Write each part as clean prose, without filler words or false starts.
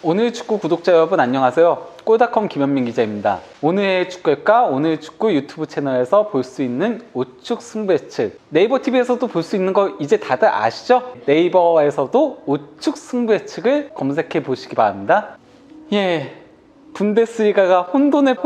오늘 축구 구독자 여러분 안녕하세요. 골닷컴 김현민 기자입니다. 오늘의 축구일까? 오늘 축구 유튜브 채널에서 볼 수 있는 우측 승부 예측. 네이버 TV에서도 볼 수 있는 거 이제 다들 아시죠? 네이버에서도 우측 승부 예측을 검색해 보시기 바랍니다. 분데스리가가 혼돈의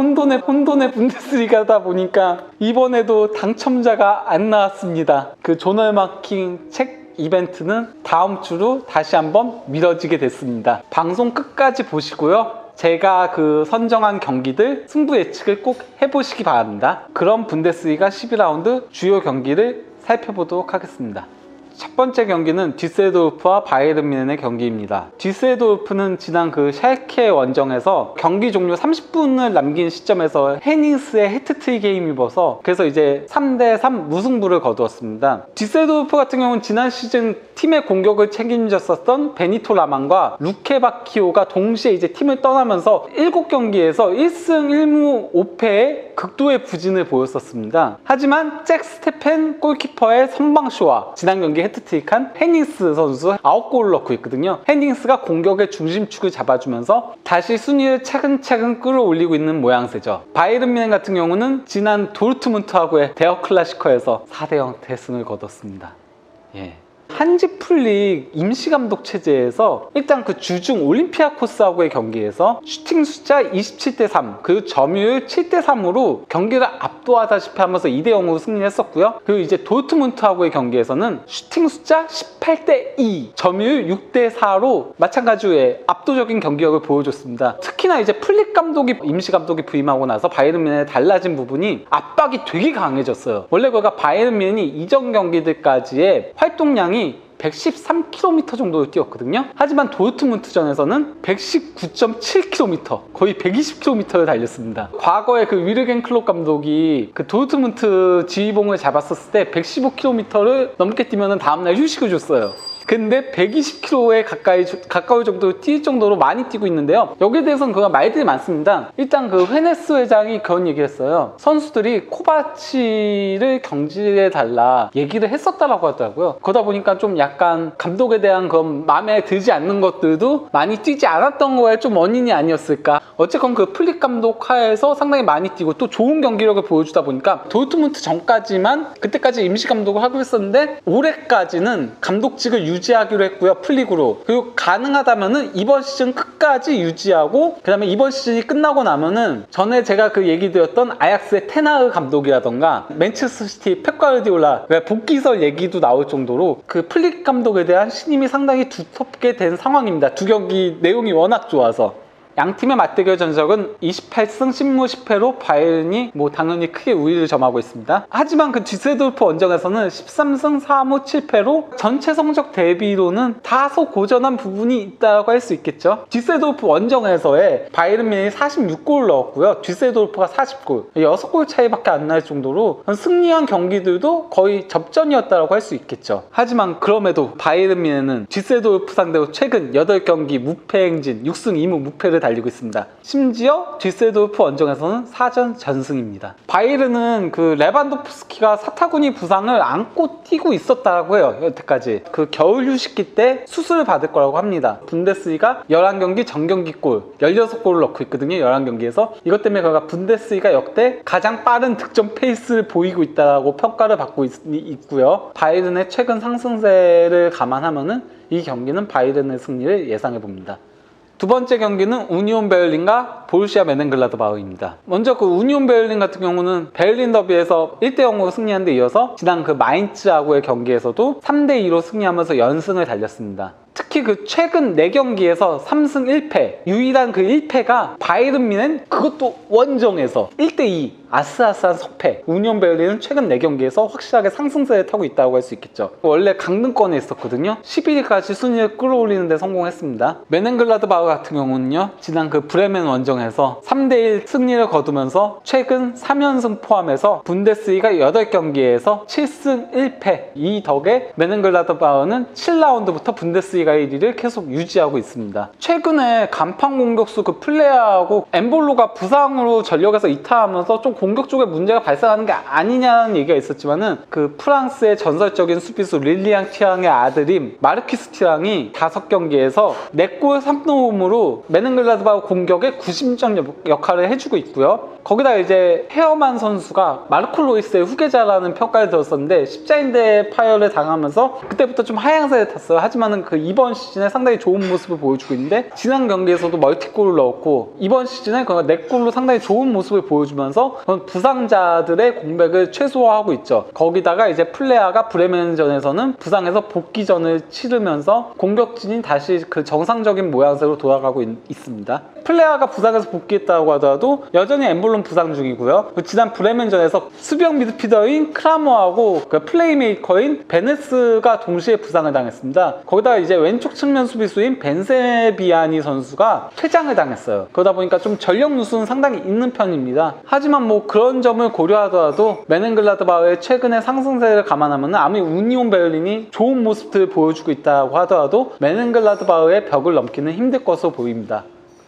분데스리가다 보니까 이번에도 당첨자가 안 나왔습니다. 그 조널 마킹 책 이벤트는 다음 주로 다시 한번 미뤄지게 됐습니다. 방송 끝까지 보시고요. 제가 그 선정한 경기들 승부 예측을 꼭 해보시기 바랍니다. 그럼 분데스리가 12라운드 주요 경기를 살펴보도록 하겠습니다. 첫 번째 경기는 뒤셀도르프와 바이에른 뮌헨의 경기입니다. 뒤셀도르프는 지난 그 샬케 원정에서 경기 종료 30분을 남긴 시점에서 헤닝스의 해트트릭 게임이 입어서 그래서 이제 3대3 무승부를 거두었습니다. 뒤셀도르프 같은 경우는 지난 시즌 팀의 공격을 책임졌었던 베니토 라만과 루케 바키오가 동시에 이제 팀을 떠나면서 7경기에서 1승 1무 5패의 극도의 부진을 보였었습니다. 하지만 잭 스테펜 골키퍼의 선방쇼와 지난 경기 해트트릭한 헤닝스 선수 9골을 넣고 있거든요. 헤닝스가 공격의 중심축을 잡아주면서 다시 순위를 차근차근 끌어올리고 있는 모양새죠. 바이에른 뮌헨 같은 경우는 지난 도르트문트하고의 대어 클래시커에서 4대0 대승을 거뒀습니다. 한지 플릭 임시감독 체제에서 일단 그 주중 올림피아코스하고의 경기에서 슈팅 숫자 27대3 그리고 점유율 7대3으로 경기를 압도하다시피 하면서 2대0으로 승리했었고요. 그리고 이제 도르트문트하고의 경기에서는 슈팅 숫자 18대2 점유율 6대4로 마찬가지로 압도적인 경기력을 보여줬습니다. 특히나 이제 플릭 감독이 임시감독이 부임하고 나서 바이에른 뮌헨에 달라진 부분이 압박이 되게 강해졌어요. 원래 그가 바이에른 뮌헨이 이전 경기들까지의 활동량이 113km 정도를 뛰었거든요. 하지만 도르트문트전에서는 119.7km, 거의 120km를 달렸습니다. 과거에 그 위르겐 클롭 감독이 그 도르트문트 지휘봉을 잡았었을 때 115km를 넘게 뛰면 다음날 휴식을 줬어요. 근데 120km에 가까울 정도로 뛸 정도로 많이 뛰고 있는데요. 여기에 대해서는 그가 말들이 많습니다. 일단 그 헤네스 회장이 그런 얘기를 했어요. 선수들이 코바치를 경질해달라 얘기를 했었다라고 하더라고요. 그러다 보니까 좀 약간 감독에 대한 그런 마음에 들지 않는 것들도 많이 뛰지 않았던 거에 좀 원인이 아니었을까. 어쨌건 그 플릭 감독 하에서 상당히 많이 뛰고 또 좋은 경기력을 보여주다 보니까 도르트문트 전까지만 그때까지 임시 감독을 하고 있었는데 올해까지는 감독직을 유지하기로 했고요. 플릭으로. 그리고 가능하다면은 이번 시즌 끝까지 유지하고 그 다음에 이번 시즌이 끝나고 나면은 전에 제가 그 얘기 드렸던 아약스의 테나흐 감독이라던가 맨체스터 시티 펩 가르디올라 복귀설 얘기도 나올 정도로 그 플릭 감독에 대한 신임이 상당히 두텁게 된 상황입니다. 두 경기 내용이 워낙 좋아서. 양팀의 맞대결 전적은 28승 10무 10패로 바이에른이 당연히 크게 우위를 점하고 있습니다. 하지만 그 뒤셀도르프 원정에서는 13승 4무 7패로 전체 성적 대비로는 다소 고전한 부분이 있다고 할 수 있겠죠. 뒤셀도르프 원정에서의 바이에른 뮌헨이 46골을 넣었고요. 뒤셀도르프가 40골, 6골 차이밖에 안 날 정도로 승리한 경기들도 거의 접전이었다고 할 수 있겠죠. 하지만 그럼에도 바이에른 뮌헨은 뒤셀도르프 상대로 최근 8경기 무패 행진 6승 2무 무패를 달리고 있습니다. 심지어 뒤셀도르프 원정에서는 4전 전승입니다. 바이에른은 그 레반도프스키가 사타구니 부상을 안고 뛰고 있었다고 해요. 여태까지 그 겨울 휴식기 때 수술을 받을 거라고 합니다. 분데스리가 11경기 전경기골 16골을 넣고 있거든요. 11경기에서 이것 때문에 그가 분데스리가 역대 가장 빠른 득점 페이스를 보이고 있다고 평가를 받고 있고요. 바이에른의 최근 상승세를 감안하면은 이 경기는 바이에른의 승리를 예상해 봅니다. 두 번째 경기는 우니온 베를린과 보루시아 멘헨글라드바흐입니다. 먼저 그 우니온 베를린 같은 경우는 베를린 더비에서 1대0으로 승리한 데 이어서 지난 그 마인츠하고의 경기에서도 3대2로 승리하면서 연승을 달렸습니다. 특히 그 최근 4경기에서 3승 1패, 유일한 그 1패가 바이에른 뮌헨, 그것도 원정에서 1대2 아슬아슬한 석패. 우니온 베를린은 최근 4경기에서 확실하게 상승세를 타고 있다고 할 수 있겠죠. 원래 강등권에 있었거든요. 11위까지 순위를 끌어올리는 데 성공했습니다. 멘헨글라드바흐 같은 경우는요, 지난 그 브레멘 원정에서 3대1 승리를 거두면서 최근 3연승 포함해서 분데스리가 8경기에서 7승 1패. 이 덕에 멘헨글라드바흐는 7라운드부터 분데스리가 1위를 계속 유지하고 있습니다. 최근에 간판 공격수 그 플레이하고 엠볼로가 부상으로 전력에서 이탈하면서 좀 공격 쪽에 문제가 발생하는 게 아니냐는 얘기가 있었지만은 그 프랑스의 전설적인 수비수 릴리앙 티앙의 아들인 마르키스 티앙이 5경기에서 4골 3도움으로 메넨글라드바흐 공격에 구심점 역할을 해주고 있고요. 거기다 이제 헤어만 선수가 마르코 로이스의 후계자라는 평가를 들었었는데 십자인대 파열을 당하면서 그때부터 좀 하향세를 탔어요. 하지만은 그 이번 시즌에 상당히 좋은 모습을 보여주고 있는데 지난 경기에서도 멀티골을 넣었고 이번 시즌에 그 4골로 상당히 좋은 모습을 보여주면서 부상자들의 공백을 최소화하고 있죠. 거기다가 이제 플레아가 브레멘전에서는 부상해서 복귀전을 치르면서 공격진이 다시 그 정상적인 모양새로 돌아가고 있습니다. 플레아가 부상해서 복귀했다고 하더라도 여전히 엠볼론 부상 중이고요. 지난 브레멘전에서 수비형 미드필더인 크라머하고 그 플레이메이커인 베네스가 동시에 부상을 당했습니다. 거기다 이제 왼쪽 측면 수비수인 벤세비아니 선수가 퇴장을 당했어요. 그러다 보니까 좀 전력 누수는 상당히 있는 편입니다. 하지만 뭐 그런 점을 고려하더라도 메넨글라드바흐의 최근의 상승세를 감안하면 아무리 우니온 베를린이 좋은 모습들을 보여주고 있다고 하더라도 메넨글라드바흐의 벽을 넘기는 힘들 것으로 보입니다.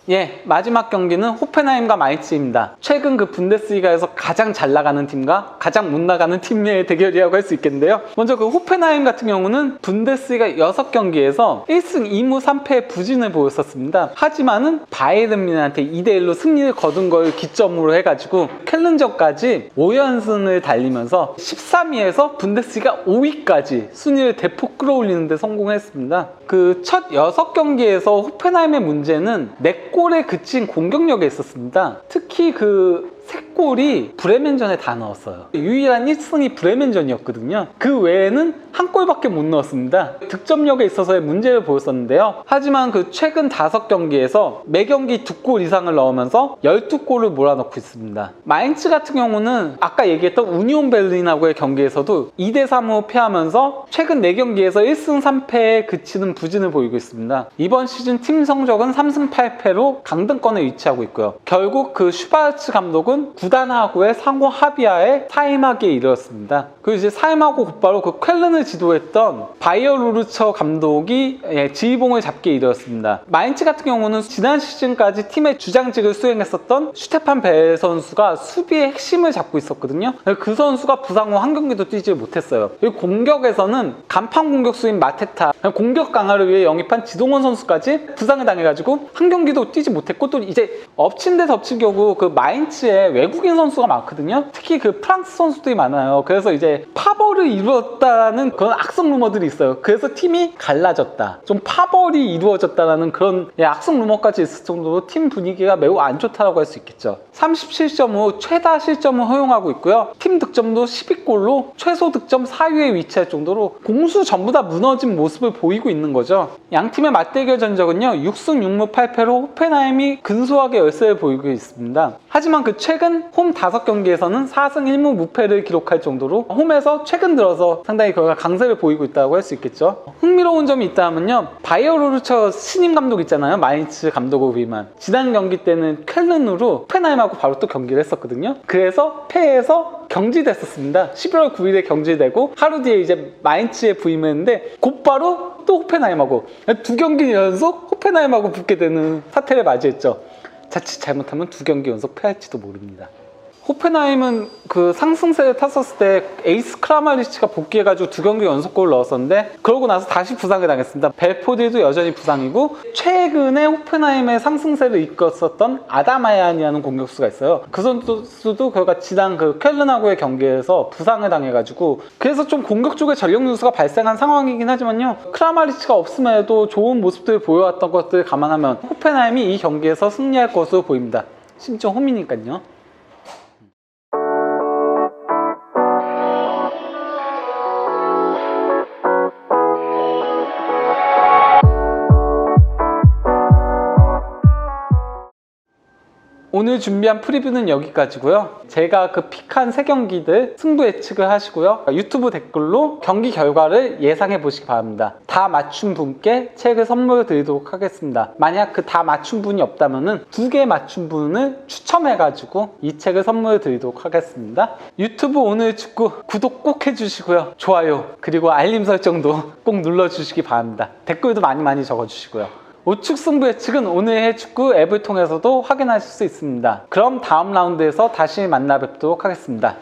예, 마지막 경기는 호펜하임과 마인츠입니다. 최근 그 분데스리가에서 가장 잘 나가는 팀과 가장 못 나가는 팀의 대결이라고 할 수 있겠는데요. 먼저 그 호펜하임 같은 경우는 분데스리가 6경기에서 1승 2무 3패의 부진을 보였었습니다. 하지만은 바이에른 뮌헨한테 2대1로 승리를 거둔 걸 기점으로 해가지고 켈른전까지 5연승을 달리면서 13위에서 분데스리가 5위까지 순위를 대폭 끌어올리는 데 성공했습니다. 그 첫 6경기에서 호펜하임의 문제는 4골에 그친 공격력에 있었습니다. 특히 그 3골이 브레멘전에 다 넣었어요. 유일한 1승이 브레멘전이었거든요. 그 외에는 한 골밖에 못 넣었습니다. 득점력에 있어서의 문제를 보였었는데요. 하지만 그 최근 5경기에서 매경기 2골 이상을 넣으면서 12골을 몰아넣고 있습니다. 마인츠 같은 경우는 아까 얘기했던 우니온 베를린하고의 경기에서도 2대3으로 패하면서 최근 4경기에서 1승 3패에 그치는 부진을 보이고 있습니다. 이번 시즌 팀 성적은 3승 8패로 강등권에 위치하고 있고요. 결국 그 슈바르츠 감독은 구단하고의 상호 합의하에 사임하기에 이르렀습니다. 그리고 이제 사임하고 곧바로 그 쾰른을 지도했던 바이어 루르처 감독이 지휘봉을 잡기에 이르렀습니다. 마인츠 같은 경우는 지난 시즌까지 팀의 주장직을 수행했었던 슈테판 벨 선수가 수비의 핵심을 잡고 있었거든요. 그 선수가 부상 후 한 경기도 뛰지 못했어요. 그리고 공격에서는 간판 공격수인 마테타, 공격 강화를 위해 영입한 지동원 선수까지 부상을 당해가지고 한 경기도 뛰지 못했고, 또 이제 엎친 데 덮친 경우 그 마인츠에 외국인 선수가 많거든요. 특히 그 프랑스 선수들이 많아요. 그래서 이제 파벌을 이루었다는 그런 악성 루머들이 있어요. 그래서 팀이 갈라졌다, 좀 파벌이 이루어졌다는 그런 악성 루머까지 있을 정도로 팀 분위기가 매우 안 좋다고 할 수 있겠죠. 37점 후 최다 실점을 허용하고 있고요. 팀 득점도 12골로 최소 득점 4위에 위치할 정도로 공수 전부 다 무너진 모습을 보이고 있는 거죠. 양 팀의 맞대결 전적은요, 6승 6무 8패로 호펜하임이 근소하게 열세를 보이고 있습니다. 하지만 그 최근 홈 5경기에서는 4승 1무 무패를 기록할 정도로 홈에서 최근 들어서 상당히 그가 강세를 보이고 있다고 할 수 있겠죠. 흥미로운 점이 있다면요, 바이어 루르처 신임 감독 있잖아요. 마인츠 감독을 위임한. 지난 경기 때는 켈른으로 호펜하임하고 바로 또 경기를 했었거든요. 그래서 패해서 경질됐었습니다. 11월 9일에 경질되고 하루 뒤에 이제 마인츠에 부임했는데 곧바로 또 호펜하임하고 2경기 연속 호펜하임하고 붙게 되는 사태를 맞이했죠. 자칫 잘못하면 2경기 연속 패할지도 모릅니다. 호펜하임은 그 상승세를 탔었을 때 에이스 크라마리치가 복귀해가지고 2경기 연속골을 넣었었는데, 그러고 나서 다시 부상을 당했습니다. 벨포디도 여전히 부상이고, 최근에 호펜하임의 상승세를 이끌었었던 아다마야니라는 공격수가 있어요. 그 선수도 그가 지난 그 켈른하고의 경기에서 부상을 당해가지고, 그래서 좀 공격 쪽에 전력 누수가 발생한 상황이긴 하지만요, 크라마리치가 없음에도 좋은 모습들을 보여왔던 것들을 감안하면 호펜하임이 이 경기에서 승리할 것으로 보입니다. 심지어 홈이니까요. 오늘 준비한 프리뷰는 여기까지고요. 제가 그 픽한 3경기들 승부 예측을 하시고요. 유튜브 댓글로 경기 결과를 예상해 보시기 바랍니다. 다 맞춘 분께 책을 선물을 드리도록 하겠습니다. 만약 그 다 맞춘 분이 없다면은 2개 맞춘 분을 추첨해가지고 이 책을 선물을 드리도록 하겠습니다. 유튜브 오늘 축구 구독 꼭 해주시고요. 좋아요 그리고 알림 설정도 꼭 눌러주시기 바랍니다. 댓글도 많이 적어주시고요. 우측 승부 예측은 오늘의 축구 앱을 통해서도 확인하실 수 있습니다. 그럼 다음 라운드에서 다시 만나 뵙도록 하겠습니다.